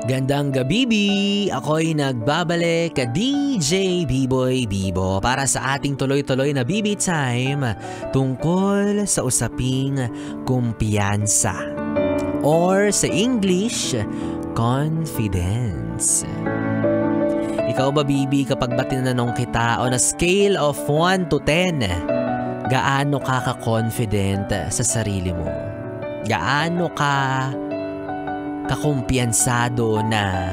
Gandang gabi, ako'y nagbabalik ka DJ B-Boy Bibo para sa ating tuloy-tuloy na BB Time tungkol sa usaping kumpiyansa or sa English, confidence. Ikaw ba, BB, kapag ba tinanong kita on a scale of 1 to 10, gaano ka ka-confident sa sarili mo? Gaano ka kakumpiyansado na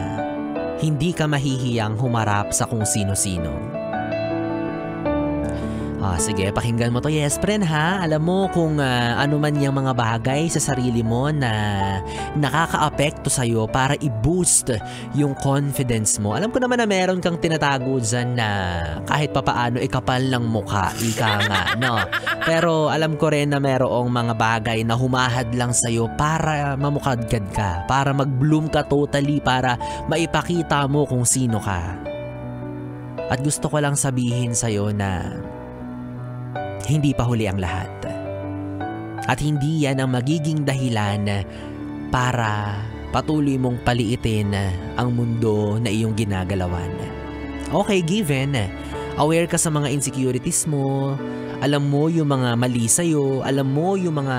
hindi ka mahihiyang humarap sa kung sino-sino? Sige, pakinggan mo to, yes friend ha. Alam mo kung ano man yung mga bagay sa sarili mo na nakaka-apekto sa'yo para i-boost yung confidence mo. Alam ko naman na meron kang tinatago dyan na kahit papaano ikapal ng mukha, ika nga, no? Pero alam ko rin na merong mga bagay na humahad lang sa'yo para mamukadkad ka, para mag-bloom ka totally, para maipakita mo kung sino ka. At gusto ko lang sabihin sa'yo na hindi pa huli ang lahat. At hindi yan ang magiging dahilan para patuloy mong paliitin ang mundo na iyong ginagalawan. Okay, given, aware ka sa mga insecurities mo, alam mo yung mga mali sa'yo, alam mo yung mga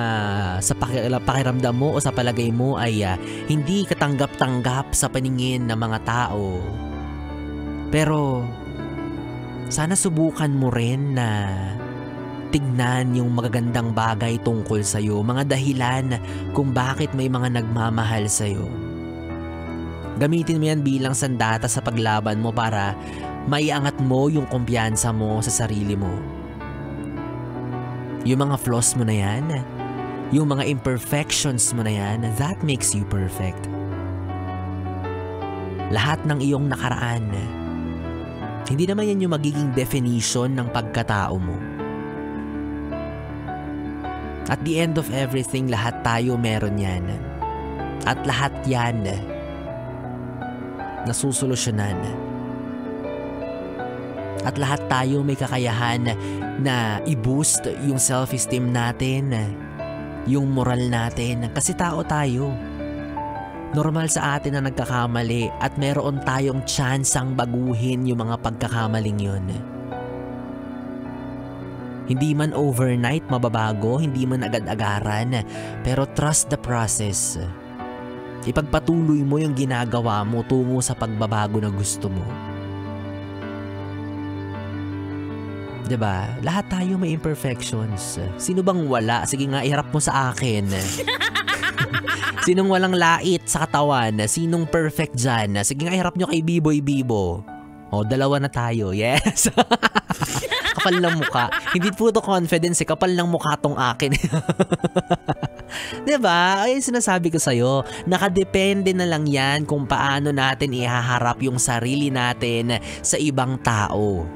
sa pakiramdam mo o sa palagay mo ay hindi katanggap-tanggap sa paningin ng mga tao. Pero sana subukan mo rin na tignan yung magagandang bagay tungkol sa'yo, mga dahilan kung bakit may mga nagmamahal sa'yo. Gamitin mo yan bilang sandata sa paglaban mo para maiangat mo yung kumpiyansa mo sa sarili mo. Yung mga flaws mo na yan, yung mga imperfections mo na yan, that makes you perfect. Lahat ng iyong nakaraan, hindi naman yan yung magiging definition ng pagkatao mo. At the end of everything, lahat tayo meron yan. At lahat yan nasusolusyonan. At lahat tayo may kakayahan na i-boost yung self-esteem natin, yung moral natin. Kasi tao tayo. Normal sa atin na nagkakamali at meron tayong tsansang baguhin yung mga pagkakamaling yun. Hindi man overnight mababago, hindi man agad-agaran, pero trust the process. Ipagpatuloy mo yung ginagawa mo tungo sa pagbabago na gusto mo. Diba? Lahat tayo may imperfections. Sino bang wala? Sige nga, iharap mo sa akin. Sinong walang lait sa katawan? Sinong perfect dyan? Sige nga, iharap nyo kay B-Boy Bibo. O, dalawa na tayo. Yes! Kapal ng mukha. Hindi po to confidence, kapal ng mukha tong akin. Diba? Ay, sinasabi ko sa'yo, nakadepende na lang yan kung paano natin ihaharap yung sarili natin sa ibang tao.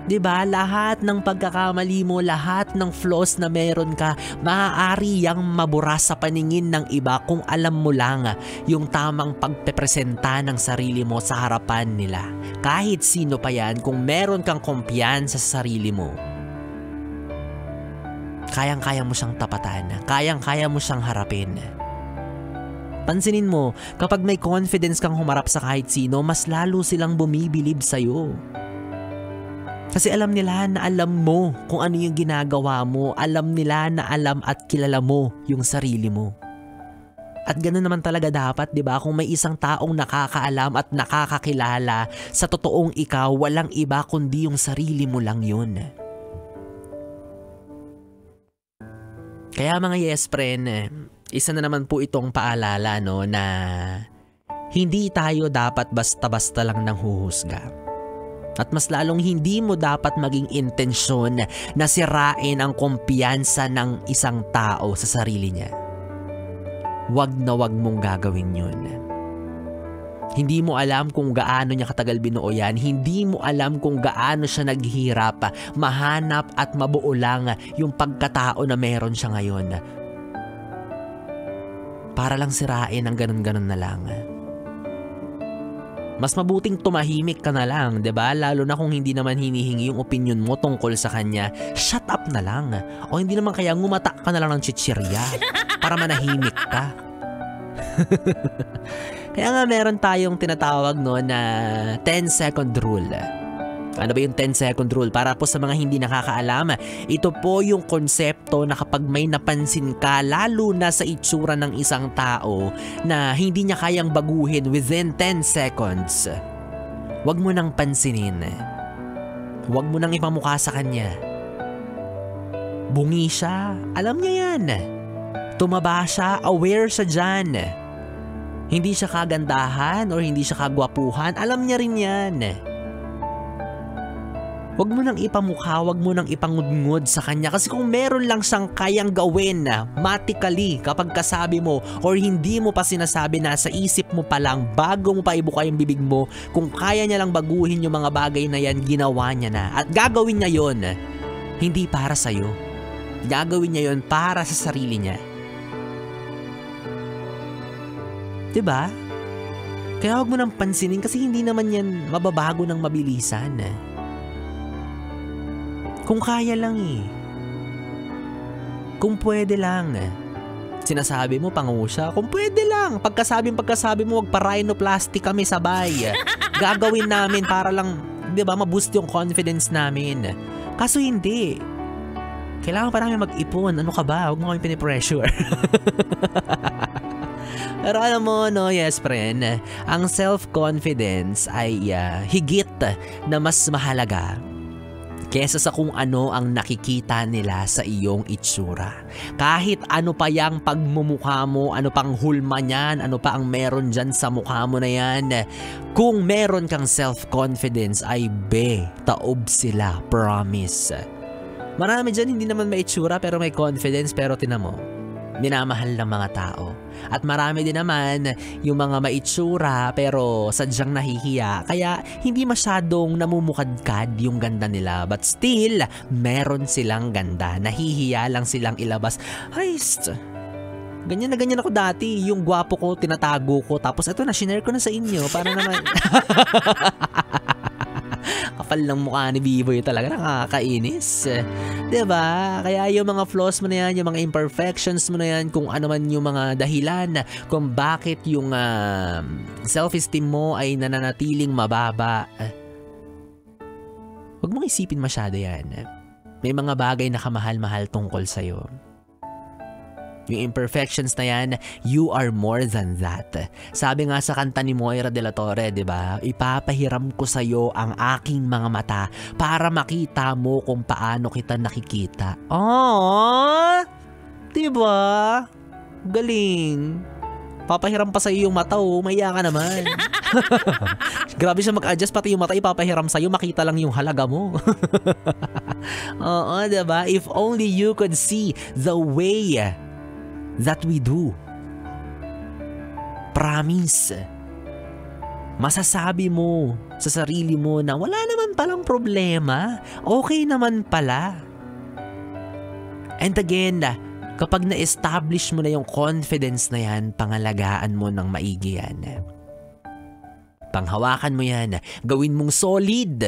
Diba? Lahat ng pagkakamali mo, lahat ng flaws na meron ka, maaari yang mabura sa paningin ng iba kung alam mo lang yung tamang pagpepresenta ng sarili mo sa harapan nila. Kahit sino pa yan, kung meron kang kumpiyansa sa sarili mo, kayang-kaya mo siyang tapatan, kayang-kaya mo siyang harapin. Pansinin mo, kapag may confidence kang humarap sa kahit sino, mas lalo silang bumibilib sa'yo. Kasi alam nila na alam mo kung ano yung ginagawa mo. Alam nila na alam at kilala mo yung sarili mo. At ganoon naman talaga dapat, di ba? Kung may isang taong nakakaalam at nakakakilala sa totoong ikaw, walang iba kundi yung sarili mo lang yun. Kaya mga yes friend, isa na naman po itong paalala, no, na hindi tayo dapat basta-basta lang nang huhusga. At mas lalong hindi mo dapat maging intensyon na sirain ang kumpiyansa ng isang tao sa sarili niya. Wag na wag mong gagawin yun. Hindi mo alam kung gaano niya katagal binuo yan. Hindi mo alam kung gaano siya naghihirap mahanap at mabuo lang yung pagkatao na meron siya ngayon. Para lang sirain ang ganun-ganun na lang. Mas mabuting tumahimik ka na lang, 'di ba? Lalo na kung hindi naman hinihingi yung opinion mo tungkol sa kanya. Shut up na lang. O hindi naman kaya ngumata ka na lang ng chichirya para manahimik ka. Kaya nga meron tayong tinatawag no na 10-second rule. Ano ba yung 10-second rule? Para po sa mga hindi nakakaalam, ito po yung konsepto na kapag may napansin ka, lalo na sa itsura ng isang tao na hindi niya kayang baguhin within 10 seconds, wag mo nang pansinin. Wag mo nang ipamukha sa kanya. Bungi siya, alam niya yan. Tumaba siya, aware siya dyan. Hindi siya kagandahan or hindi siya kagwapuhan, alam niya rin yan. Huwag mo nang ipamukha, huwag mo nang ipangudngod sa kanya kasi kung meron lang siyang kayang gawin matically kapag kasabi mo or hindi mo pa sinasabi na sa isip mo pa lang bago mo pa ibuka yung bibig mo, kung kaya niya lang baguhin yung mga bagay na yan, ginawa niya na. At gagawin niya yon hindi para sa'yo. Gagawin niya yon para sa sarili niya. Diba? Kaya huwag mo nang pansinin kasi hindi naman yan mababago ng mabilisan. Kung kaya lang Kung pwede lang. Sinasabi mo, pangu siya. Kung pwede lang. Pagkasabi mo, wag pa rhinoplasty kami sabay. Gagawin namin para lang, di ba, maboost yung confidence namin. Kaso hindi. Kailangan pa namin mag-ipon. Ano ka ba? Huwag mo kami pinipressure. Pero alam mo, no, yes, friend, ang self-confidence ay higit na mas mahalaga kesa sa kung ano ang nakikita nila sa iyong itsura. Kahit ano pa yang pagmumukha mo, ano pang hulma niyan, ano pa ang meron dyan sa mukha mo na yan, kung meron kang self-confidence ay taob sila, promise. Marami dyan hindi naman may itsura pero may confidence, pero tinan mo, minamahal ng mga tao. At marami din naman yung mga maitsura pero sadyang nahihiya kaya hindi masyadong namumukadkad yung ganda nila, but still meron silang ganda, nahihiya lang silang ilabas. Ay, ganyan na ganyan ako dati, yung gwapo ko tinatago ko, tapos ito na shinare ko na sa inyo para naman kapal ng mukha ni Biboy talaga, nakakainis. Diba? Kaya yung mga flaws mo na yan, yung mga imperfections mo na yan, kung ano man yung mga dahilan kung bakit yung self-esteem mo ay nananatiling mababa, huwag mong isipin masyado yan. May mga bagay na kamahal-mahal tungkol sa'yo. Yung imperfections na yan, you are more than that. Sabi nga sa kanta ni Moira de la Torre, diba? Ipapahiram ko sa'yo ang aking mga mata para makita mo kung paano kita nakikita. Aww! Diba? Galing. Papahiram pa sa'yo yung mata, maya ka naman. Grabe siya mag-adjust, pati yung mata ipapahiram sa'yo, makita lang yung halaga mo. Oo, diba? If only you could see the way that we do. Promise. Masasabi mo sa sarili mo na wala naman palang problema. Okay naman pala. And again, kapag na-establish mo na yung confidence na yan, pangalagaan mo ng maigi yan. Panghawakan mo yan. Gawin mong solid.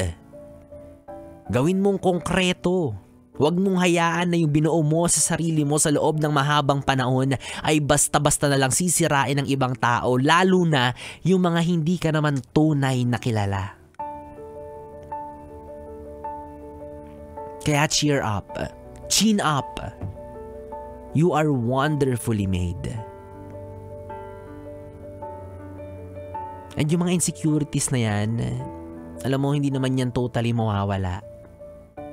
Gawin mong konkreto. Huwag mong hayaan na yung binuo mo sa sarili mo sa loob ng mahabang panahon ay basta-basta na lang sisirain ng ibang tao, lalo na yung mga hindi ka naman tunay na kilala. Kaya cheer up. Chin up. You are wonderfully made. And yung mga insecurities na yan, alam mo, hindi naman yan totally mawawala.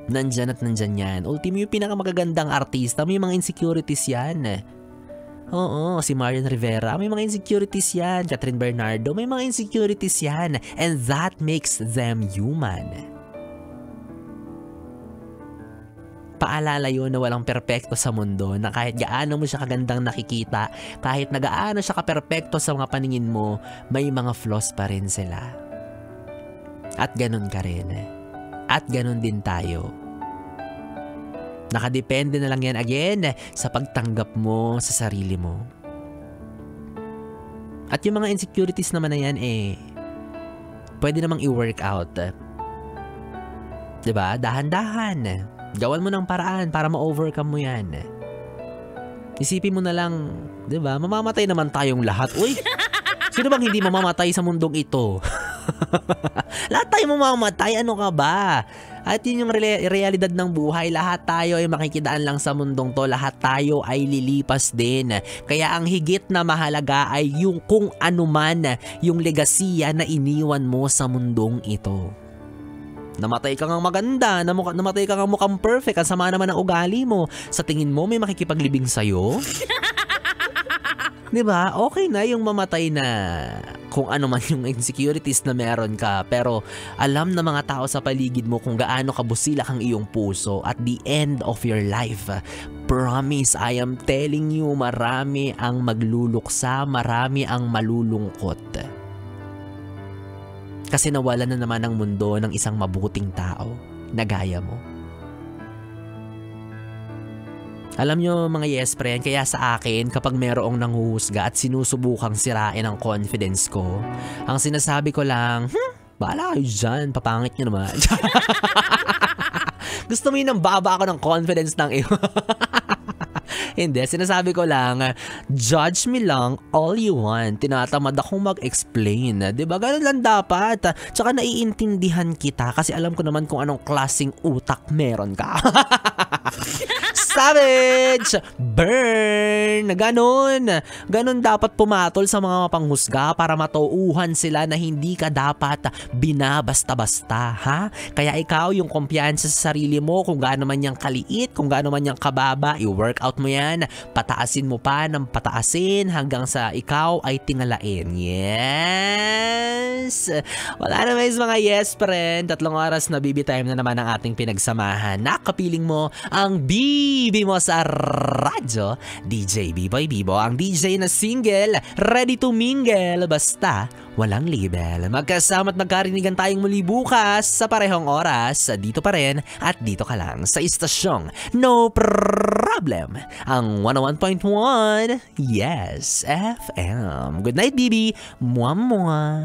Nandyan at nandyan yan. Ultimo yung pinakamagagandang artista, may mga insecurities yan. Oo, si Marian Rivera, may mga insecurities yan. Catherine Bernardo, may mga insecurities yan. And that makes them human. Paalala yun na walang perpekto sa mundo, na kahit gaano mo siya kagandang nakikita, kahit na gaano siya kaperpekto sa mga paningin mo, may mga flaws pa rin sila. At ganun ka rin. At ganun din tayo. Nakadepende na lang yan again sa pagtanggap mo sa sarili mo. At yung mga insecurities naman na yan pwede namang i-work out. Diba? Dahan-dahan. Gawan mo ng paraan para ma-overcome mo yan. Isipin mo na lang, diba? Mamamatay naman tayong lahat. Uy! Sino bang hindi mamamatay sa mundong ito? Lahat tayo mamamatay, ano ka ba? At yun yung realidad ng buhay. Lahat tayo ay makikidaan lang sa mundong to. Lahat tayo ay lilipas din. Kaya ang higit na mahalaga ay yung kung ano man yung legasiya na iniwan mo sa mundong ito. Namatay ka ngang maganda, namatay ka ngang mukhang perfect, ang sama naman ang ugali mo. Sa tingin mo may makikipaglibing sa'yo? Diba? Okay na yung mamatay na kung ano man yung insecurities na meron ka, pero alam na mga tao sa paligid mo kung gaano kabusilak ang iyong puso at the end of your life. Promise, I am telling you, marami ang magluluksa, marami ang malulungkot. Kasi nawala na naman ang mundo ng isang mabuting tao na gaya mo. Alam nyo mga yes friend, kaya sa akin kapag merong nanghuhusga at sinusubukang sirain ang confidence ko, ang sinasabi ko lang, bahala kayo dyan, papangit nyo naman. Gusto mo yun ang baba ako ng confidence ng iyo. Hindi, sinasabi ko lang, judge me lang all you want. Tinatamad akong mag-explain. Diba? Ganun lang dapat. Tsaka naiintindihan kita kasi alam ko naman kung anong klaseng utak meron ka. Savage! Burn! Ganon! Ganon dapat pumatol sa mga mapanghusga para matauhan sila na hindi ka dapat binabasta-basta, ha? Kaya ikaw yung kumpiyansa sa sarili mo, kung gaano man niyang kaliit, kung gaano man niyang kababa, i-workout mo yan, pataasin mo pa ng pataasin hanggang sa ikaw ay tingalain. Yes! Wala na mga yes friend, 3 oras na BB time na naman ang ating pinagsamahan. Nakapiling mo ang BB mo sa radyo, DJ B-Boy Bibo, ang DJ na single, ready to mingle, basta walang label. Magkasama at magkarinigan tayong muli bukas sa parehong oras, dito pa rin at dito ka lang sa istasyong No Problem, ang 101.1 Yes FM. Good night, BB. Mwah mwah.